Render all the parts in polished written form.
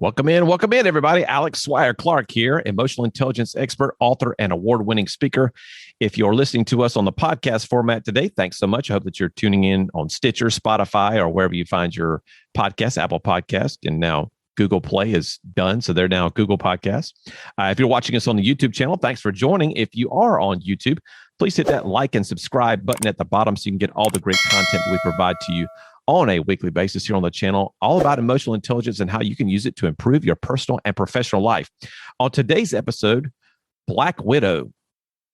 Welcome in, everybody. Alex Swire-Clark here, emotional intelligence expert, author, and award-winning speaker. If you're listening to us on the podcast format today, thanks so much. I hope that you're tuning in on Stitcher, Spotify, or wherever you find your podcast, Apple Podcast, and now Google Play is done, so they're now Google Podcasts. If you're watching us on the YouTube channel, thanks for joining. If you are on YouTube, please hit that like and subscribe button at the bottom so you can get all the great content that we provide to you on a weekly basis here on the channel, all about emotional intelligence and how you can use it to improve your personal and professional life. On today's episode, Black Widow.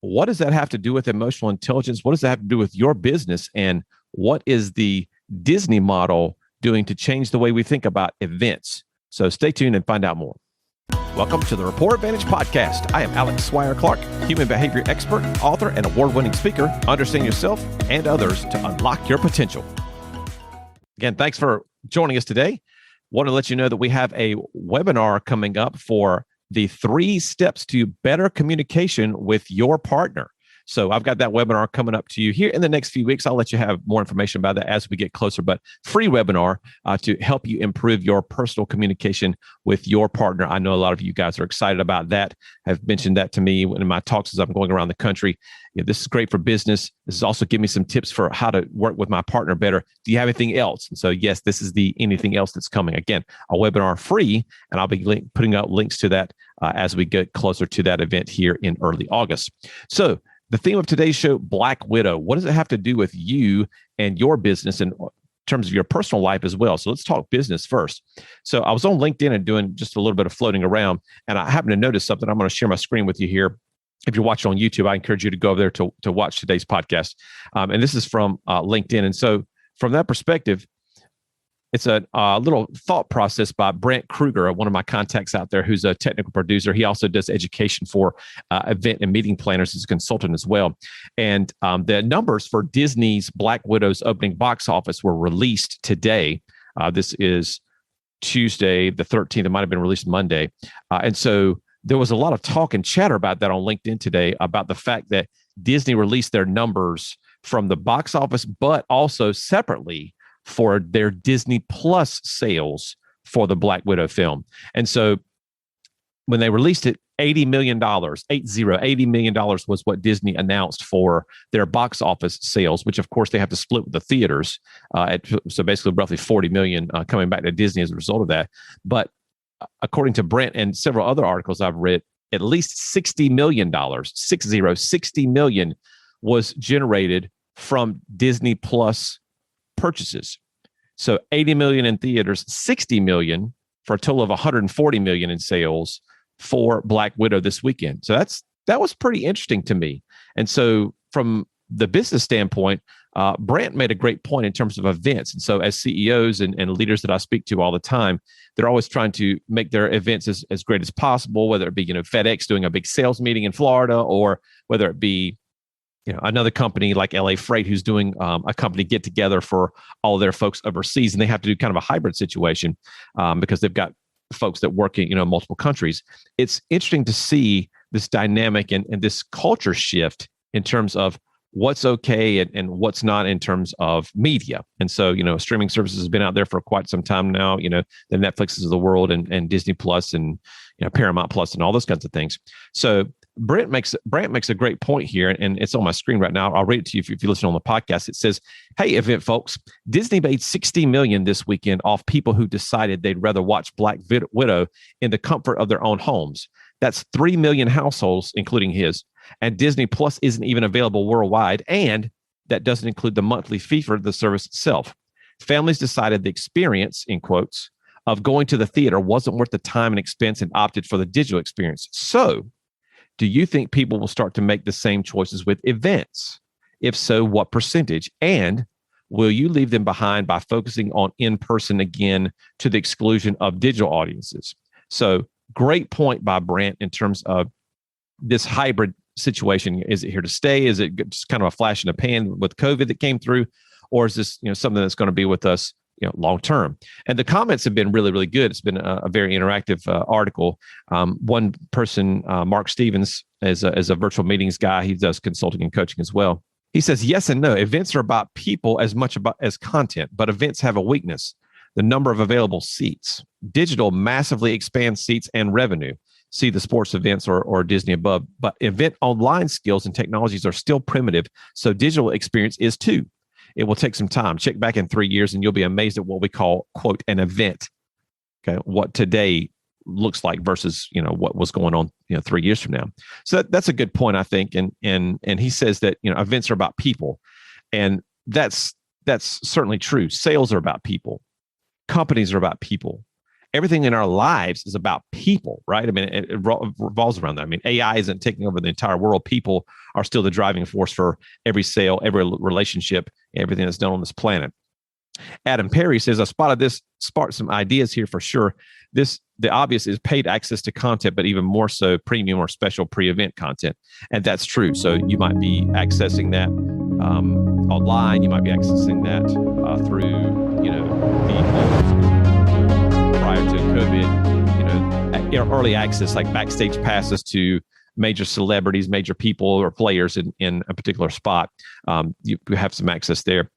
What does that have to do with emotional intelligence? What does that have to do with your business? And what is the Disney model doing to change the way we think about events? So stay tuned and find out more. Welcome to the Rapport Advantage Podcast. I am Alex Swire-Clark, human behavior expert, author, and award-winning speaker. Understand yourself and others to unlock your potential. Again, thanks for joining us today. Want to let you know that we have a webinar coming up for the 3 steps to better communication with your partner. So I've got that webinar coming up to you here in the next few weeks. I'll let you have more information about that as we get closer, but free webinar to help you improve your personal communication with your partner. I know a lot of you guys are excited about that. Have mentioned that to me in my talks as I'm going around the country. This is great for business. This is also giving me some tips for how to work with my partner better. Do you have anything else? And so, yes, this is the anything else that's coming. Again, a webinar free, and I'll be putting out links to that as we get closer to that event here in early August. So the theme of today's show, Black Widow. What does it have to do with you and your business and in terms of your personal life as well? So let's talk business first. So I was on LinkedIn and doing just a little bit of floating around, and I happened to notice something. I'm going to share my screen with you here. If you're watching on YouTube, I encourage you to go over there to watch today's podcast. And this is from LinkedIn. And so from that perspective, it's a little thought process by Brent Kruger, one of my contacts out there who's a technical producer. He also does education for event and meeting planners as a consultant as well. And the numbers for Disney's Black Widow's opening box office were released today. This is Tuesday, the 13th. It might have been released Monday. And so there was a lot of talk and chatter about that on LinkedIn today about the fact that Disney released their numbers from the box office, but also separately for their Disney Plus sales for the Black Widow film. And so when they released it, $80 million was what Disney announced for their box office sales, which of course they have to split with the theaters. So basically roughly 40 million coming back to Disney as a result of that. But according to Brent and several other articles I've read, at least $60 million was generated from Disney Plus purchases. So 80 million in theaters, 60 million for a total of 140 million in sales for Black Widow this weekend. So that was pretty interesting to me. And so from the business standpoint, Brant made a great point in terms of events. And so as CEOs and leaders that I speak to all the time, they're always trying to make their events as great as possible, whether it be, FedEx doing a big sales meeting in Florida, or whether it be, another company like LA Freight who's doing a company get together for all their folks overseas, and they have to do kind of a hybrid situation because they've got folks that work in multiple countries. It's interesting to see this dynamic and this culture shift in terms of what's okay and what's not in terms of media. And so, streaming services has been out there for quite some time now, the Netflixes of the world and Disney Plus and, Paramount Plus and all those kinds of things. So Brent makes a great point here, and it's on my screen right now. I'll read it to you if you listen on the podcast. It says, "Hey, event folks, Disney made $60 million this weekend off people who decided they'd rather watch Black Widow in the comfort of their own homes. That's 3 million households, including his. And Disney Plus isn't even available worldwide, and that doesn't include the monthly fee for the service itself. Families decided the experience, in quotes, of going to the theater wasn't worth the time and expense and opted for the digital experience. So, do you think people will start to make the same choices with events? If so, what percentage? And will you leave them behind by focusing on in-person again to the exclusion of digital audiences?" So great point by Brant in terms of this hybrid situation. Is it here to stay? Is it just kind of a flash in the pan with COVID that came through? Or is this something that's going to be with us long term? And the comments have been really, really good. It's been a very interactive article. One person, Mark Stevens, is a virtual meetings guy. He does consulting and coaching as well. He says, yes and no. Events are about people as much as content, but events have a weakness: the number of available seats. digital massively expands seats and revenue. See the sports events or Disney above. But event online skills and technologies are still primitive, so digital experience is too. It will take some time. Check back in 3 years and you'll be amazed at what we call, quote, an event. Okay, what today looks like versus what was going on 3 years from now. So that's a good point, I think. And he says that events are about people, and that's certainly true. Sales are about people. Companies are about people. Everything in our lives is about people, right? I mean, it revolves around that. I mean, AI isn't taking over the entire world. People are still the driving force for every sale, every relationship, everything that's done on this planet. Adam Perry says, I spotted this, sparked some ideas here for sure. The obvious is paid access to content, but even more so premium or special pre-event content. And that's true. So you might be accessing that online. You might be accessing that through, the prior to COVID, early access, like backstage passes to major celebrities, major people or players in a particular spot. You have some access there.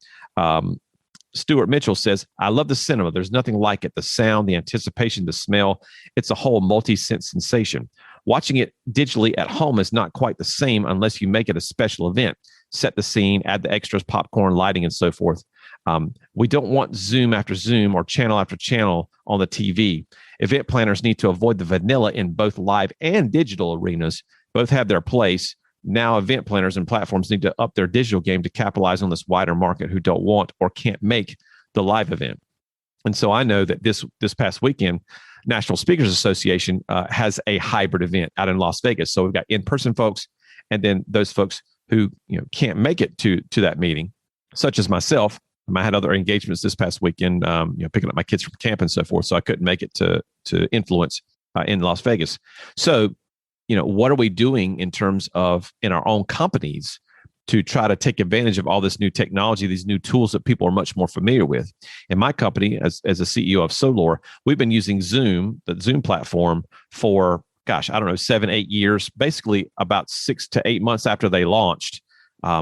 Stuart Mitchell says, I love the cinema. There's nothing like it. The sound, the anticipation, the smell. It's a whole multi-sense sensation. Watching it digitally at home is not quite the same unless you make it a special event. Set the scene, add the extras, popcorn, lighting, and so forth. We don't want Zoom after Zoom or channel after channel on the TV. Event planners need to avoid the vanilla in both live and digital arenas. Both have their place. Now, event planners and platforms need to up their digital game to capitalize on this wider market who don't want or can't make the live event. And so I know that this past weekend, National Speakers Association has a hybrid event out in Las Vegas. So we've got in-person folks, and then those folks who can't make it to that meeting, such as myself. I had other engagements this past weekend, picking up my kids from camp and so forth. So I couldn't make it to Influence in Las Vegas. So what are we doing in terms of in our own companies to try to take advantage of all this new technology, these new tools that people are much more familiar with? In my company, as a CEO of Solor, we've been using Zoom, the Zoom platform, for, 7-8 years, basically about 6 to 8 months after they launched.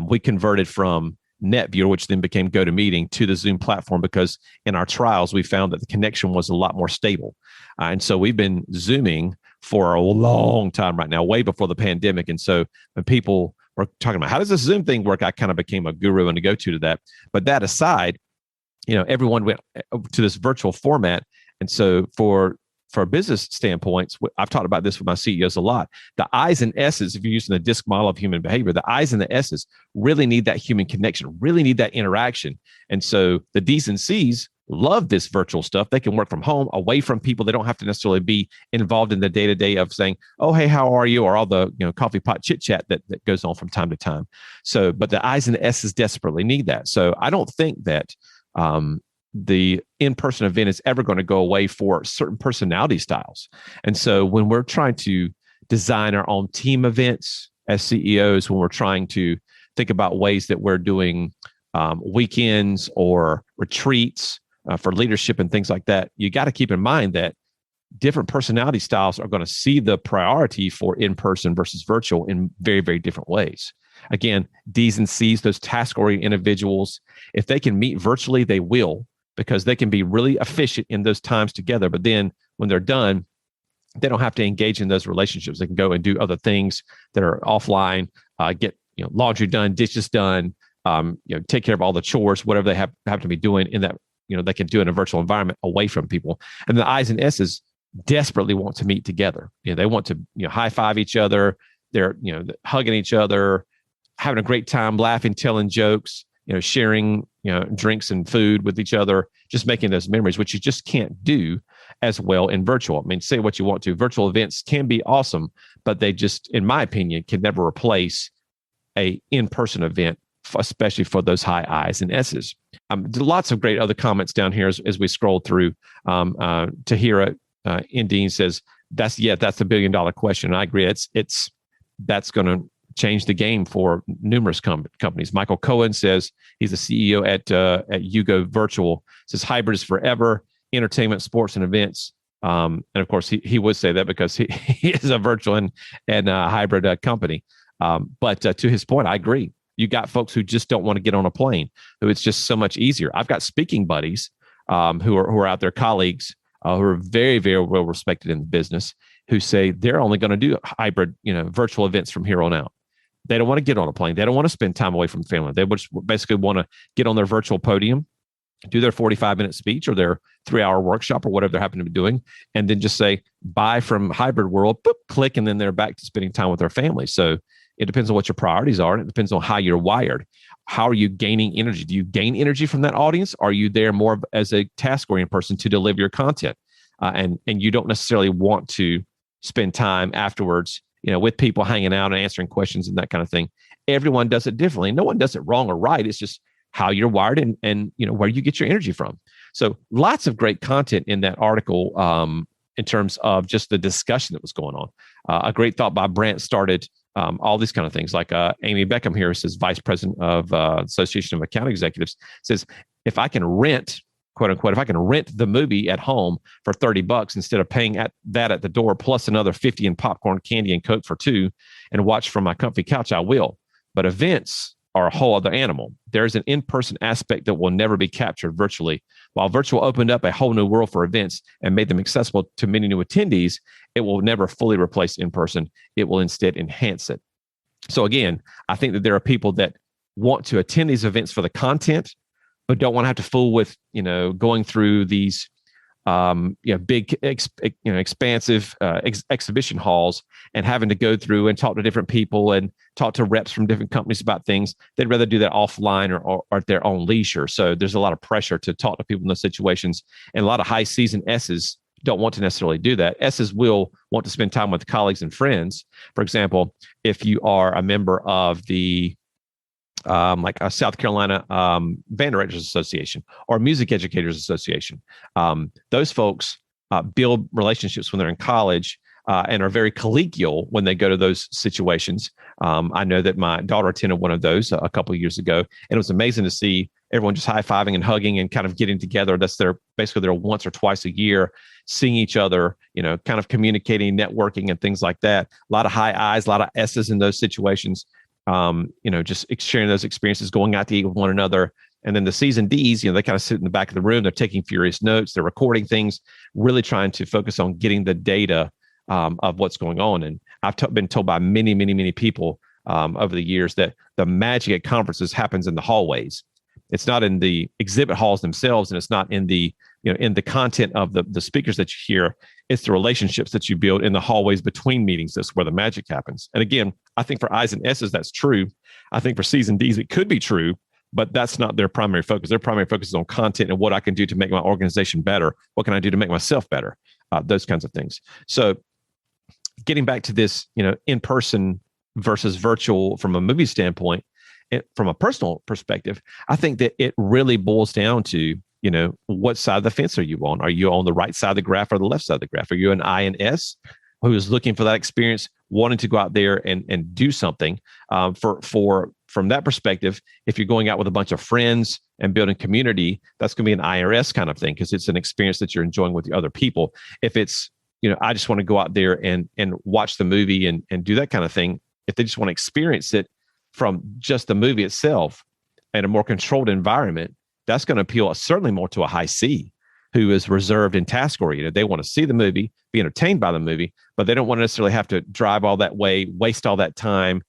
We converted from NetViewer, which then became GoToMeeting, to the Zoom platform because in our trials, we found that the connection was a lot more stable. And so we've been Zooming for a long time right now, way before the pandemic. And so when people were talking about how does this Zoom thing work, I kind of became a guru and a go-to to that. But that aside, everyone went to this virtual format. And so for business standpoints, I've talked about this with my CEOs a lot. The I's and S's, if you're using the DISC model of human behavior, the I's and the S's really need that human connection, really need that interaction. And so the D's and C's love this virtual stuff. They can work from home, away from people. They don't have to necessarily be involved in the day-to-day of saying, oh, hey, how are you? Or all the coffee pot chit-chat that goes on from time to time. So, but the I's and the S's desperately need that. So I don't think that the in-person event is ever going to go away for certain personality styles. And so when we're trying to design our own team events as CEOs, when we're trying to think about ways that we're doing weekends or retreats for leadership and things like that, you got to keep in mind that different personality styles are going to see the priority for in-person versus virtual in very, very different ways. Again, D's and C's, those task-oriented individuals, if they can meet virtually, they will, because they can be really efficient in those times together. But then when they're done, they don't have to engage in those relationships. They can go and do other things that are offline, get laundry done, dishes done, take care of all the chores, whatever they have to be doing in that, they can do in a virtual environment away from people. And the I's and S's desperately want to meet together. They want to high five each other. They're hugging each other, having a great time, laughing, telling jokes, sharing drinks and food with each other, just making those memories, which you just can't do as well in virtual. I mean, say what you want to. Virtual events can be awesome, but they just, in my opinion, can never replace a in-person event, especially for those high I's and S's. Lots of great other comments down here as we scroll through. Tahira Indine says, that's the $1 billion question. And I agree. That's going to change the game for numerous companies. Michael Cohen says he's the CEO at Yugo Virtual. Says hybrid is forever, entertainment, sports, and events. And of course, he would say that because he is a virtual and hybrid company. But to his point, I agree. You got folks who just don't want to get on a plane, who it's just so much easier. I've got speaking buddies who are out there, colleagues who are very, very well respected in the business, who say they're only going to do hybrid, virtual events from here on out. They don't want to get on a plane. They don't want to spend time away from family. They just basically want to get on their virtual podium, do their 45-minute speech or their 3-hour workshop or whatever they're happening to be doing, and then just say bye from hybrid world, boop, click, and then they're back to spending time with their family. So it depends on what your priorities are, and it depends on how you're wired. How are you gaining energy? Do you gain energy from that audience? Are you there more as a task-oriented person to deliver your content? And you don't necessarily want to spend time afterwards, with people hanging out and answering questions and that kind of thing. Everyone does it differently. No one does it wrong or right. It's just how you're wired and where you get your energy from. So lots of great content in that article in terms of just the discussion that was going on. A great thought by Brant started all these kind of things. Like Amy Beckham here says, Vice President of Association of Account Executives, says, if I can rent, quote unquote, if I can rent the movie at home for $30 instead of paying at the door plus another 50 in popcorn, candy, and Coke for two, and watch from my comfy couch, I will. But events are a whole other animal. There's an in-person aspect that will never be captured virtually. While virtual opened up a whole new world for events and made them accessible to many new attendees, it will never fully replace in-person. It will instead enhance it. So again, I think that there are people that want to attend these events for the content, but don't want to have to fool with, going through these, big, expansive exhibition halls and having to go through and talk to different people and talk to reps from different companies about things. They'd rather do that offline or at their own leisure. So there's a lot of pressure to talk to people in those situations. And a lot of high season S's don't want to necessarily do that. S's will want to spend time with colleagues and friends. For example, if you are a member of the like a South Carolina Band Directors Association or Music Educators Association. Those folks build relationships when they're in college and are very collegial when they go to those situations. I know that my daughter attended one of those a couple of years ago, and it was amazing to see everyone just high-fiving and hugging and kind of getting together. That's basically their once or twice a year, seeing each other, kind of communicating, networking, and things like that. A lot of high I's, a lot of S's in those situations. Just sharing those experiences, going out to eat with one another. And then the C's and D's, they kind of sit in the back of the room. They're taking furious notes. They're recording things, really trying to focus on getting the data of what's going on. And I've been told by many, many, many people over the years that the magic at conferences happens in the hallways. It's not in the exhibit halls themselves, and it's not in the in the content of the speakers that you hear. It's the relationships that you build in the hallways between meetings. That's where the magic happens. And again, I think for I's and S's, that's true. I think for C's and D's, it could be true, but that's not their primary focus. Their primary focus is on content and what I can do to make my organization better. What can I do to make myself better? Those kinds of things. So getting back to this, in-person versus virtual from a movie standpoint, from a personal perspective, I think that it really boils down to, what side of the fence are you on? Are you on the right side of the graph or the left side of the graph? Are you an I and S who is looking for that experience, wanting to go out there and do something? From that perspective, if you're going out with a bunch of friends and building community, that's going to be an IRS kind of thing because it's an experience that you're enjoying with the other people. If it's, I just want to go out there and watch the movie and do that kind of thing, if they just want to experience it from just the movie itself and a more controlled environment, that's going to appeal certainly more to a high C who is reserved and task oriented. They want to see the movie, be entertained by the movie, but they don't want to necessarily have to drive all that way, waste all that time.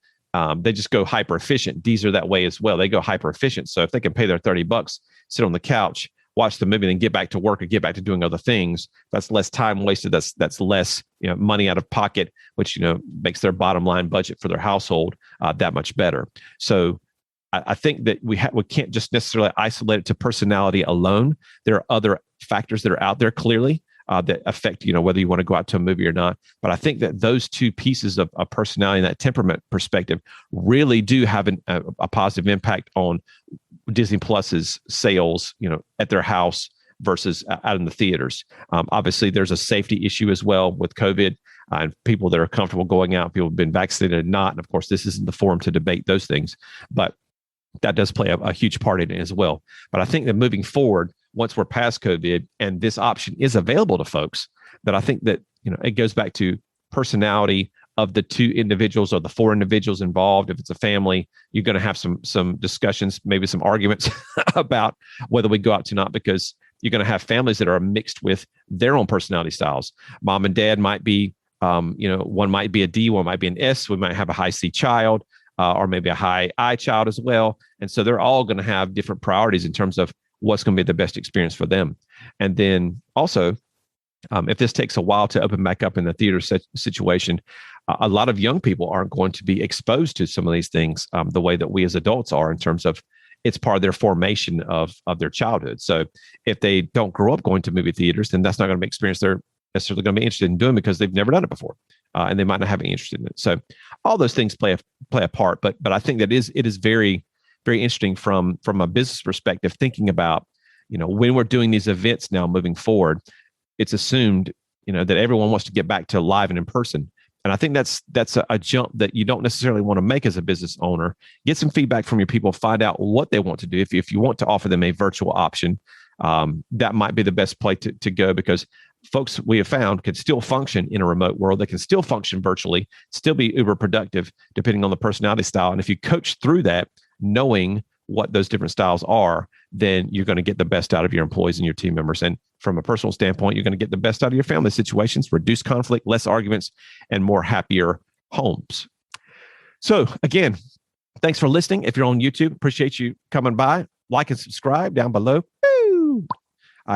They just go hyper efficient. D's are that way as well. They go hyper efficient. So if they can pay their $30, sit on the couch, watch the movie, and then get back to work or get back to doing other things, that's less time wasted. That's less money out of pocket, which makes their bottom line budget for their household that much better. So I think that we can't just necessarily isolate it to personality alone. There are other factors that are out there clearly that affect whether you want to go out to a movie or not. But I think that those two pieces of personality and that temperament perspective really do have a positive impact on Disney Plus's sales, at their house versus out in the theaters. Obviously, there's a safety issue as well with COVID and people that are comfortable going out, people who've been vaccinated and not. And of course, this isn't the forum to debate those things, but that does play a huge part in it as well. But I think that moving forward, once we're past COVID and this option is available to folks, that I think that, it goes back to personality of the two individuals or the four individuals involved. If it's a family, you're going to have some discussions, maybe some arguments about whether we go out to not, because you're going to have families that are mixed with their own personality styles. Mom and dad might be, one might be a D, one might be an S. We might have a high C child, or maybe a high I child as well. And so they're all going to have different priorities in terms of what's going to be the best experience for them. And then also, if this takes a while to open back up in the theater situation, a lot of young people aren't going to be exposed to some of these things the way that we as adults are, in terms of it's part of their formation of their childhood. So if they don't grow up going to movie theaters, then that's not going to be an experience they're necessarily going to be interested in doing, because they've never done it before, and they might not have any interest in it. So all those things play a part. But I think that it is very, very interesting from a business perspective, thinking about, when we're doing these events now moving forward, it's assumed, that everyone wants to get back to live and in person. And I think that's a jump that you don't necessarily want to make as a business owner. Get some feedback from your people, find out what they want to do. If you want to offer them a virtual option, that might be the best place to go, because folks we have found can still function in a remote world. They can still function virtually, still be uber productive, depending on the personality style. And if you coach through that, knowing what those different styles are, then you're going to get the best out of your employees and your team members. And from a personal standpoint, you're going to get the best out of your family situations, reduce conflict, less arguments, and more happier homes. So again, thanks for listening. If you're on YouTube, appreciate you coming by. Like and subscribe down below. Woo!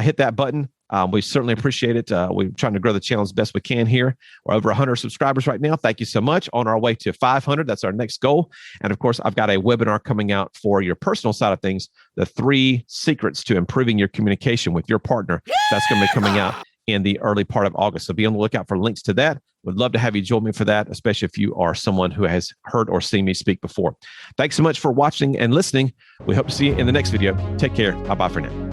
Hit that button. We certainly appreciate it. We're trying to grow the channel as best we can here. We're over 100 subscribers right now. Thank you so much. On our way to 500. That's our next goal. And of course, I've got a webinar coming out for your personal side of things, the 3 secrets to improving your communication with your partner. That's going to be coming out in the early part of August. So be on the lookout for links to that. Would love to have you join me for that, especially if you are someone who has heard or seen me speak before. Thanks so much for watching and listening. We hope to see you in the next video. Take care. Bye-bye for now.